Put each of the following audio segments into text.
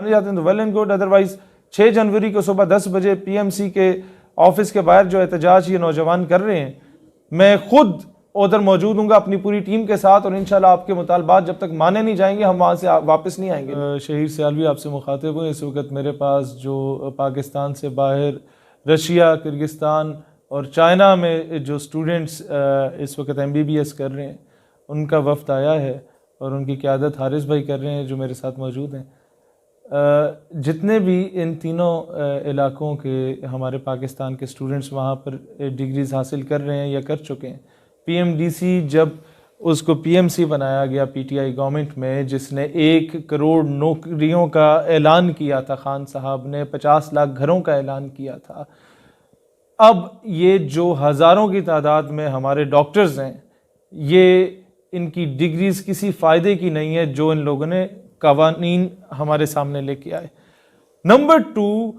माने जाते हैं तो वेल एंड गुड, अदरवाइज 6 जनवरी को सुबह 10 बजे पीएमसी के ऑफिस के बाहर जो एहतजाज ये नौजवान कर रहे हैं, मैं खुद उधर मौजूद हूँ अपनी पूरी टीम के साथ, और इंशाल्लाह आपके मुतालबात जब तक माने नहीं जाएंगे हम वहाँ से वापस नहीं आएंगे। शहीद सियालवी आपसे मुखातिब हूँ। इस वक्त मेरे पास जो पाकिस्तान से बाहर रशिया, किर्गिस्तान और चाइना में जो स्टूडेंट्स इस वक्त MBBS कर रहे हैं उनका वफ्द आया है, और उनकी क़यादत हारिस भाई कर रहे हैं जो मेरे साथ मौजूद हैं। जितने भी इन तीनों इलाकों के हमारे पाकिस्तान के स्टूडेंट्स वहाँ पर डिग्रीज़ हासिल कर रहे हैं या कर चुके हैं, PMDC जब उसको PMC बनाया गया PTI गवर्नमेंट में, जिसने 1 करोड़ नौकरियों का ऐलान किया था, खान साहब ने 50 लाख घरों का ऐलान किया था। अब ये जो हज़ारों की तादाद में हमारे डॉक्टर्स हैं, ये इनकी डिग्रीज़ किसी फ़ायदे की नहीं है जो इन लोगों ने कवानीन हमारे सामने लेके आए। नंबर 2,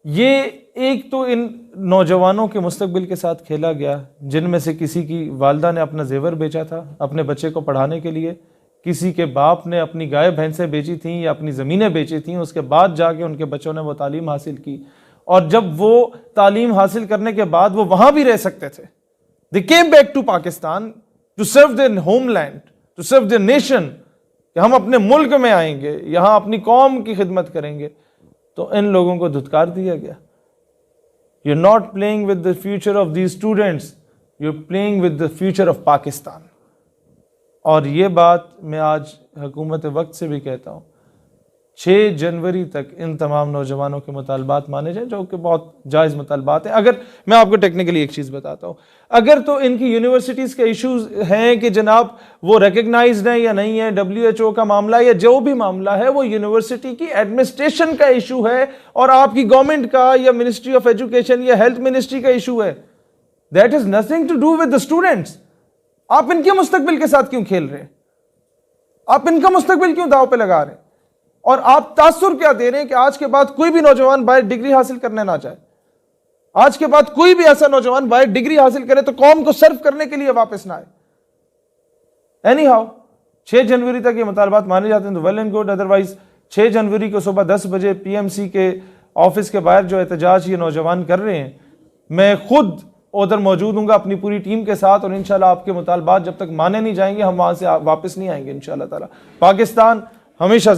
ये एक तो इन नौजवानों के मुस्तकबिल के साथ खेला गया, जिनमें से किसी की वालदा ने अपना जेवर बेचा था अपने बच्चे को पढ़ाने के लिए, किसी के बाप ने अपनी गाय भैंसें बेची थीं या अपनी ज़मीनें बेची थीं, उसके बाद जाके उनके बच्चों ने वो तालीम हासिल की, और जब वो तालीम हासिल करने के बाद वो वहाँ भी रह सकते थे, they came back to Pakistan to serve their homeland, to serve their nation, कि हम अपने मुल्क में आएंगे, यहाँ अपनी कौम की खिदमत करेंगे, तो इन लोगों को धुतकार दिया गया। You are not playing with the future of these students, you are playing with the future of Pakistan. और ये बात मैं आज हुकूमत वक्त से भी कहता हूँ, 6 जनवरी तक इन तमाम नौजवानों के मुतालबात माने जाएं, जो कि बहुत जायज़ मुतालबात हैं। अगर मैं आपको टेक्निकली एक चीज़ बताता हूँ, अगर तो इनकी यूनिवर्सिटीज़ के इश्यूज़ हैं कि जनाब वो रिकग्नाइज्ड हैं या नहीं है, WHO का मामला या जो भी मामला है वो यूनिवर्सिटी की एडमिनिस्ट्रेशन का इशू है, और आपकी गवर्नमेंट का या मिनिस्ट्री ऑफ एजुकेशन या हेल्थ मिनिस्ट्री का इशू है, that is nothing to do with the students. आप इनके मुस्तकबिल के साथ क्यों खेल रहे हैं? आप इनका मुस्तकबिल क्यों दांव पे लगा रहे हैं? और आप तासुर क्या दे रहे हैं कि आज के बाद कोई भी नौजवान बाहर डिग्री हासिल करने ना जाए, आज के बाद कोई भी ऐसा नौजवान बाहर डिग्री हासिल करे तो कौम को सर्व करने के लिए वापस ना आए। एनी हाउ 6 जनवरी तक ये मुतालबात माने जाते हैं तो वेल एंड गुड, अदरवाइज 6 जनवरी को सुबह 10 बजे पीएमसी के ऑफिस के बाहर जो एहतजाज ये नौजवान कर रहे हैं, मैं खुद उधर मौजूद हूँ अपनी पूरी टीम के साथ, और इंशाल्लाह आपके मुतालबात जब तक माने नहीं जाएंगे हम वहां से वापस नहीं आएंगे इंशाल्लाह ताला। पाकिस्तान हमेशा